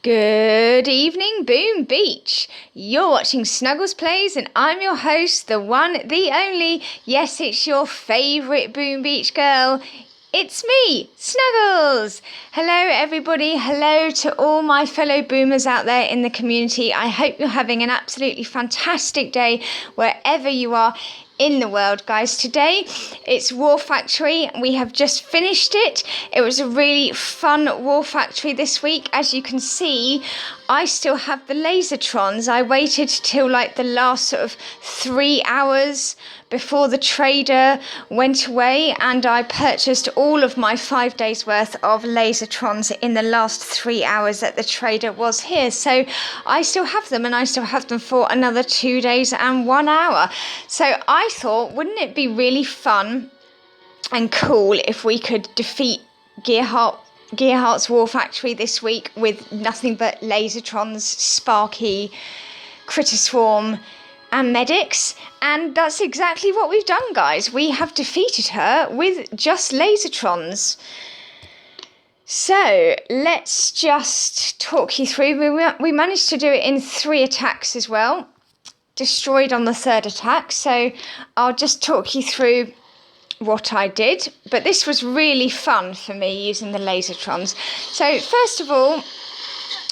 Good evening, Boom Beach. You're watching Snuggles Plays and I'm your host, the one, the only, yes, it's your favourite Boom Beach girl. It's me, Snuggles. Hello everybody, hello to all my fellow boomers out there in the community. I hope you're having an absolutely fantastic day wherever you are in the world, guys. Today it's War Factory. We have just finished it. It was a really fun War Factory this week. As you can see, I still have the Lasertrons. I waited till like the last sort of 3 hours before the trader went away, and I purchased all of my 5 days worth of Lasertrons in the last 3 hours that the trader was here. So I still have them, and I still have them for another 2 days and 1 hour. So I thought, wouldn't it be really fun and cool if we could defeat Gearhart's War Factory this week with nothing but Lasertrons, Sparky, Critter Swarm and medics? And that's exactly what we've done, guys. We have defeated her with just Lasertrons. So let's just talk you through. We managed to do it in 3 attacks as well, destroyed on the 3rd attack. So I'll just talk you through what I did, but this was really fun for me using the Lasertrons. So first of all,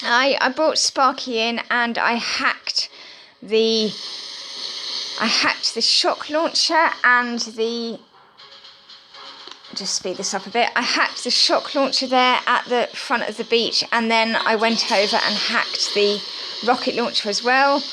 I brought Sparky in and I hacked the shock launcher and just speed this up a bit. I hacked the shock launcher there at the front of the beach, and then I went over and hacked the rocket launcher as well.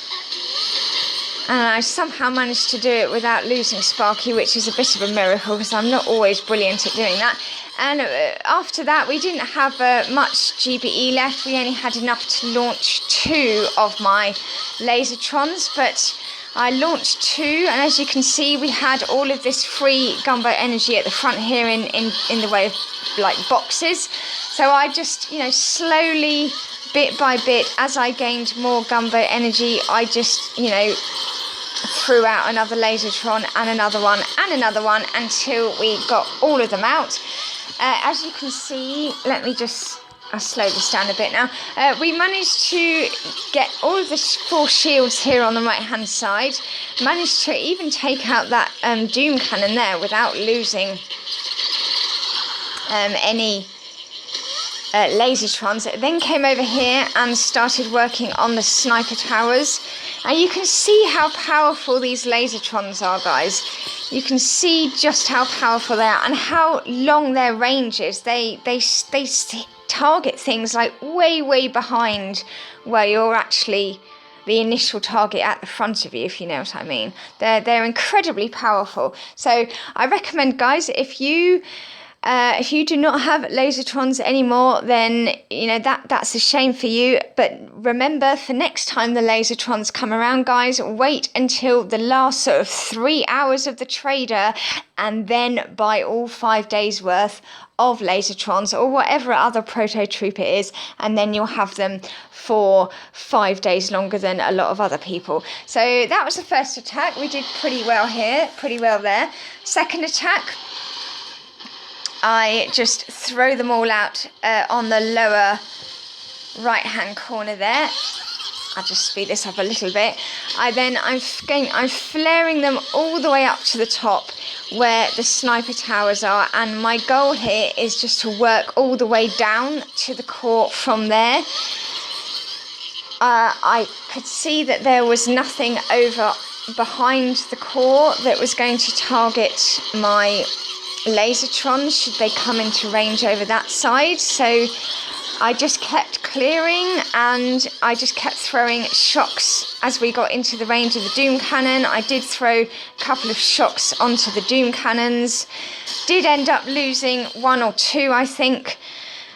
And I somehow managed to do it without losing Sparky, which is a bit of a miracle because I'm not always brilliant at doing that. And after that, we didn't have much GBE left. We only had enough to launch 2 of my Lasertrons, but I launched 2, and as you can see, we had all of this free gunboat energy at the front here in the way of like boxes. So I just, slowly, bit by bit, as I gained more gunboat energy, I just, threw out another Lasertron and another one and another one until we got all of them out. As you can see, I'll slow this down a bit now. We managed to get all of the 4 shields here on the right hand side. Managed to even take out that doom cannon there without losing any Lasertrons. Then came over here and started working on the sniper towers. And you can see how powerful these Lasertrons are, guys. You can see just how powerful they are and how long their range is. They target things like way behind where you're actually the initial target at the front of you, if you know what I mean. They're incredibly powerful. So I recommend, guys, if you do not have Lasertrons anymore, then that's a shame for you. But remember, for next time the Lasertrons come around, guys, wait until the last sort of 3 hours of the trader and then buy all 5 days worth of Lasertrons or whatever other proto troop it is, and then you'll have them for 5 days longer than a lot of other people. So that was the first attack. We did pretty well here, pretty well there. Second attack, I just throw them all out on the lower right hand corner there. I'll just speed this up a little bit. I'm flaring them all the way up to the top where the sniper towers are, and my goal here is just to work all the way down to the core from there. I could see that there was nothing over behind the core that was going to target my Lasertrons should they come into range over that side. So I just kept clearing and I just kept throwing shocks as we got into the range of the doom cannon. I did throw a couple of shocks onto the doom cannons. Did end up losing 1 or 2, I think.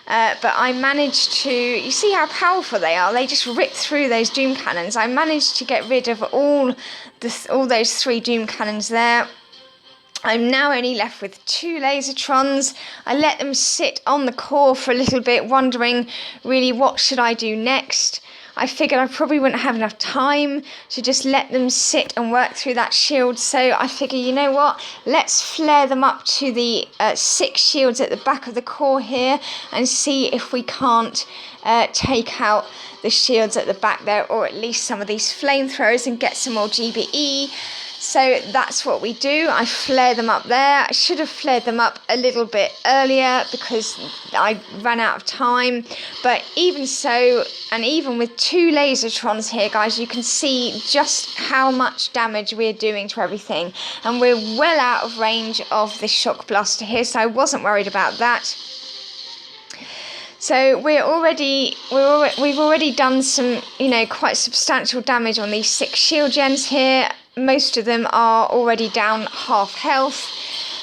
But I managed to, you see how powerful they are? They just rip through those doom cannons. I managed to get rid of all those 3 doom cannons there. I'm now only left with 2 Lasertrons. I let them sit on the core for a little bit, wondering really what should I do next. I figured I probably wouldn't have enough time to just let them sit and work through that shield. So I figure, you know what, let's flare them up to the 6 shields at the back of the core here and see if we can't take out the shields at the back there, or at least some of these flamethrowers, and get some more GBE. So that's what we do. I flare them up there. I should have flared them up a little bit earlier because I ran out of time. But even so, and even with 2 Lasertrons here, guys, you can see just how much damage we're doing to everything. And we're well out of range of this shock blaster here, so I wasn't worried about that. So we've already done some, quite substantial damage on these 6 shield gens here. Most of them are already down half health.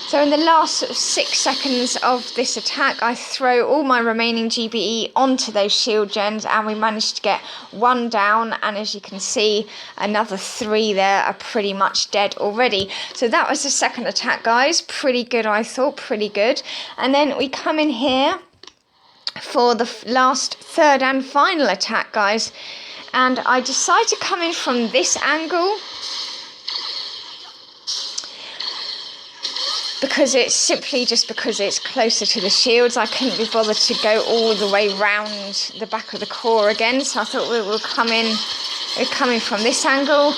So in the last 6 seconds of this attack, I throw all my remaining GBE onto those shield gens, and we managed to get 1 down. And as you can see, another 3 there are pretty much dead already. So that was the second attack, guys. Pretty good, I thought, pretty good. And then we come in here for the last, third and final attack, guys. And I decide to come in from this angle, because it's simply just because it's closer to the shields. I couldn't be bothered to go all the way round the back of the core again, so I thought we'll come in from this angle.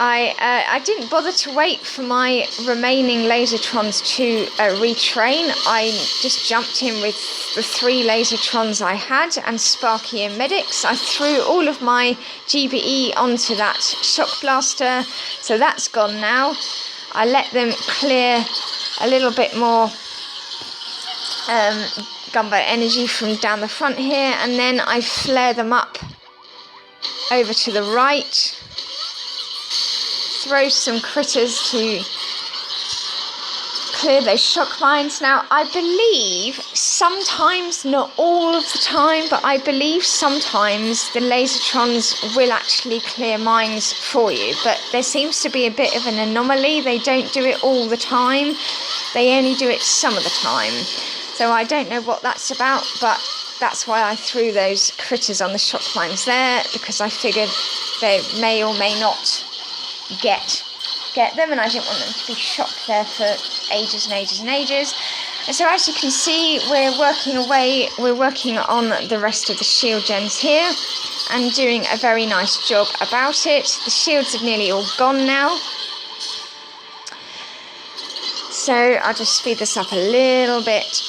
I didn't bother to wait for my remaining Lasertrons to retrain. I just jumped in with the 3 Lasertrons I had and Sparky and Medics. I threw all of my GBE onto that shock blaster, so that's gone now. I let them clear a little bit more gunboat energy from down the front here, and then I flare them up over to the right. Throw some critters to clear those shock mines. Now, I believe sometimes, not all of the time, but I believe sometimes the Lasertrons will actually clear mines for you. But there seems to be a bit of an anomaly. They don't do it all the time. They only do it some of the time. So I don't know what that's about, but that's why I threw those critters on the shock mines there, because I figured they may or may not get them, and I didn't want them to be shocked there for ages and ages and ages. And so as you can see, we're working on the rest of the shield gens here and doing a very nice job about it. The shields have nearly all gone now, so I'll just speed this up a little bit.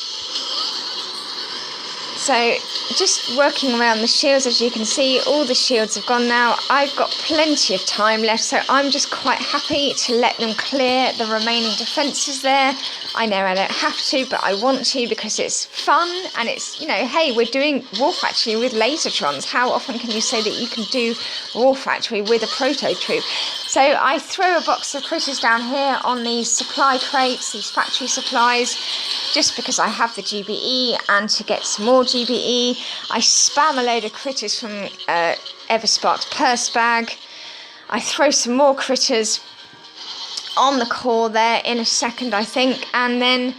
So just working around the shields, as you can see, all the shields have gone now. I've got plenty of time left, so I'm just quite happy to let them clear the remaining defences there. I know I don't have to, but I want to because it's fun, and it's, hey, we're doing War Factory with Lasertrons. How often can you say that you can do War Factory with a proto troop? So I throw a box of critters down here on these supply crates, these factory supplies, just because I have the GBE and to get some more GBE. I spam a load of critters from Everspark's purse bag. I throw some more critters on the core there in a second, I think, and then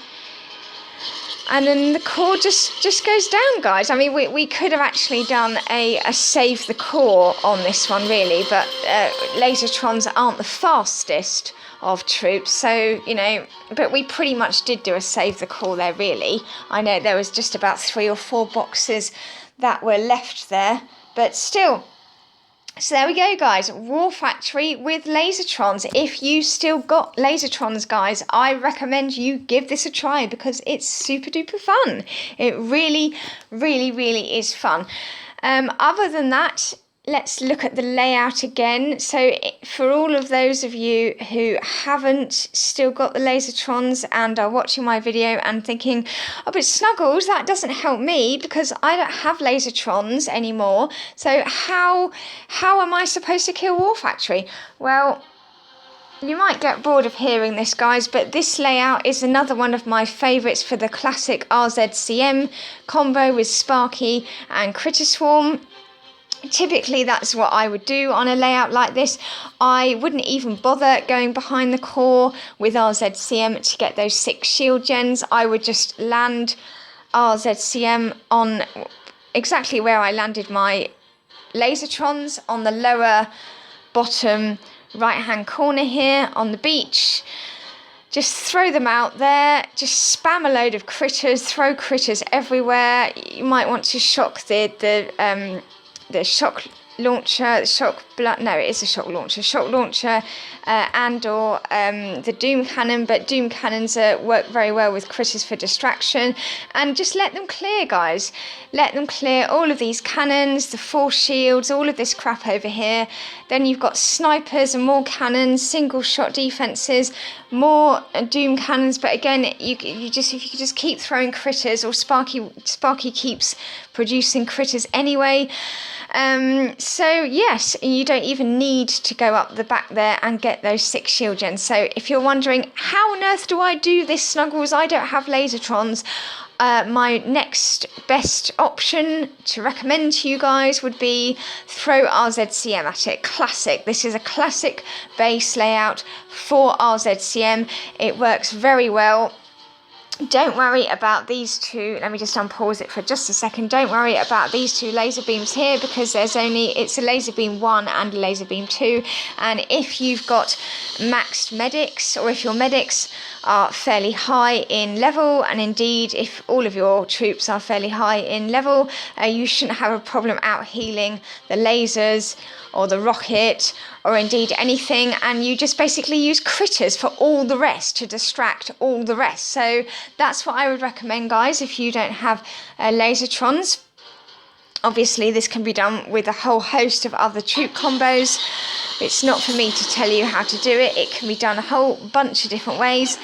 the core just goes down, guys. I mean, we could have actually done a save the core on this one, really, but Lasertrons aren't the fastest of troops, so but we pretty much did do a save the core there, really. I know there was just about 3 or 4 boxes that were left there, but still. So there we go, guys. War Factory with Lasertrons. If you still got Lasertrons, guys, I recommend you give this a try because it's super duper fun. It really, really, really is fun. Other than that, let's look at the layout again. So for all of those of you who haven't still got the Lasertrons and are watching my video and thinking, oh, but Snuggles, that doesn't help me because I don't have Lasertrons anymore. So how am I supposed to kill War Factory? Well, you might get bored of hearing this, guys, but this layout is another one of my favourites for the classic RZCM combo with Sparky and Critter Swarm. Typically, that's what I would do on a layout like this. I wouldn't even bother going behind the core with RZCM to get those 6 shield gens. I would just land RZCM on exactly where I landed my Lasertrons on the lower bottom right hand corner here on the beach. Just throw them out there, just spam a load of critters, throw critters everywhere. You might want to shock the shock launcher, shock launcher, and or the doom cannon, but doom cannons work very well with critters for distraction. And just let them clear, guys. Let them clear all of these cannons, the force shields, all of this crap over here. Then you've got snipers and more cannons, single shot defenses, more doom cannons. But again, if you just keep throwing critters, or Sparky keeps producing critters anyway. So yes, you don't even need to go up the back there and get those 6 shield gens. So if you're wondering, how on earth do I do this, Snuggles? I don't have Lasertrons. My next best option to recommend to you guys would be throw RZCM at it. Classic. This is a classic base layout for RZCM. It works very well. Don't worry about these two. Let me just unpause it for just a second. Don't worry about these 2 laser beams here, because it's a laser beam 1 and a laser beam 2. And if you've got maxed medics, or if your medics are fairly high in level, and indeed if all of your troops are fairly high in level, you shouldn't have a problem out healing the lasers or the rocket, or indeed anything, and you just basically use critters for all the rest to distract all the rest. So that's what I would recommend, guys, if you don't have Lasertrons. Obviously, this can be done with a whole host of other troop combos. It's not for me to tell you how to do it. It can be done a whole bunch of different ways,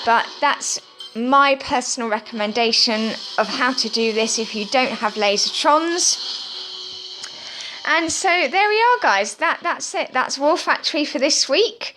but that's my personal recommendation of how to do this if you don't have Lasertrons. And so there we are, guys. That's it. That's War Factory for this week.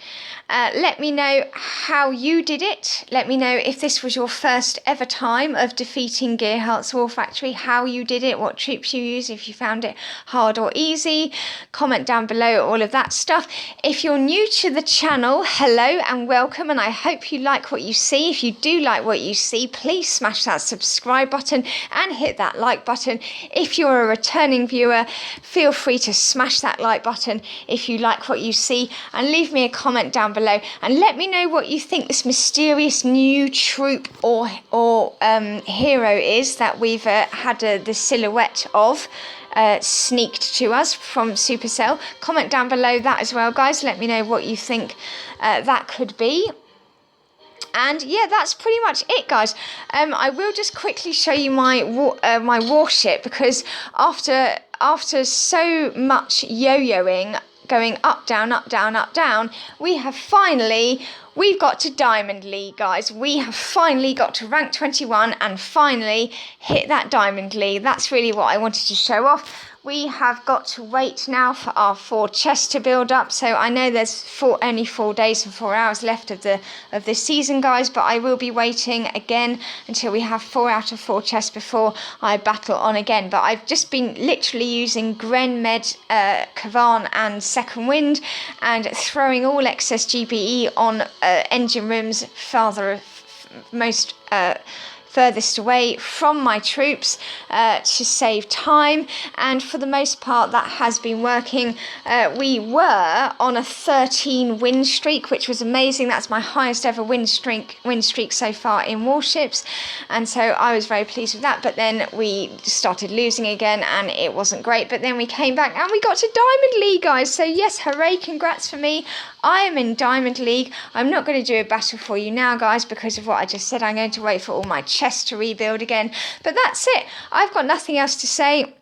Let me know how you did it. Let me know if this was your first ever time of defeating Gearhart's War Factory, how you did it, what troops you used, if you found it hard or easy. Comment down below all of that stuff. If you're new to the channel, hello and welcome, and I hope you like what you see. If you do like what you see, please smash that subscribe button and hit that like button. If you're a returning viewer, feel free to smash that like button if you like what you see, and leave me a comment down below and let me know what you think this mysterious new troop or hero is that we've had the silhouette of sneaked to us from Supercell. Comment down below that as well, guys. Let me know what you think that could be. And yeah, that's pretty much it, guys. I will just quickly show you my warship, because after so much yo-yoing, going up, down, up, down, up, down, we've got to Diamond League, guys. We have finally got to rank 21 and finally hit that Diamond League. That's really what I wanted to show off. We have got to wait now for our 4 chests to build up. So I know there's only 4 days and 4 hours left of this season, guys, but I will be waiting again until we have 4 out of 4 chests before I battle on again. But I've just been literally using Gren Med, Kavan and Second Wind, and throwing all excess GBE on engine rooms furthest away from my troops to save time, and for the most part that has been working. We were on a 13 win streak, which was amazing. That's my highest ever win streak so far in Warships, and so I was very pleased with that. But then we started losing again and it wasn't great, but then we came back and we got to Diamond League, guys. So yes, hooray, congrats for me. I am in Diamond League. I'm not going to do a battle for you now, guys, because of what I just said. I'm going to wait for all my chests to rebuild again. But that's it. I've got nothing else to say.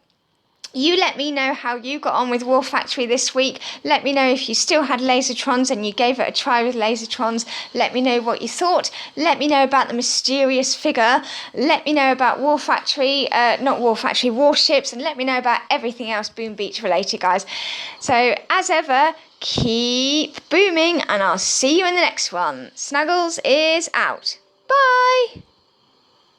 You let me know how you got on with War Factory this week. Let me know if you still had Lasertrons and you gave it a try with Lasertrons. Let me know what you thought. Let me know about the mysterious figure. Let me know about War Factory, Warships, and let me know about everything else Boom Beach related, guys. So as ever, keep booming, and I'll see you in the next one. Snuggles is out. Bye.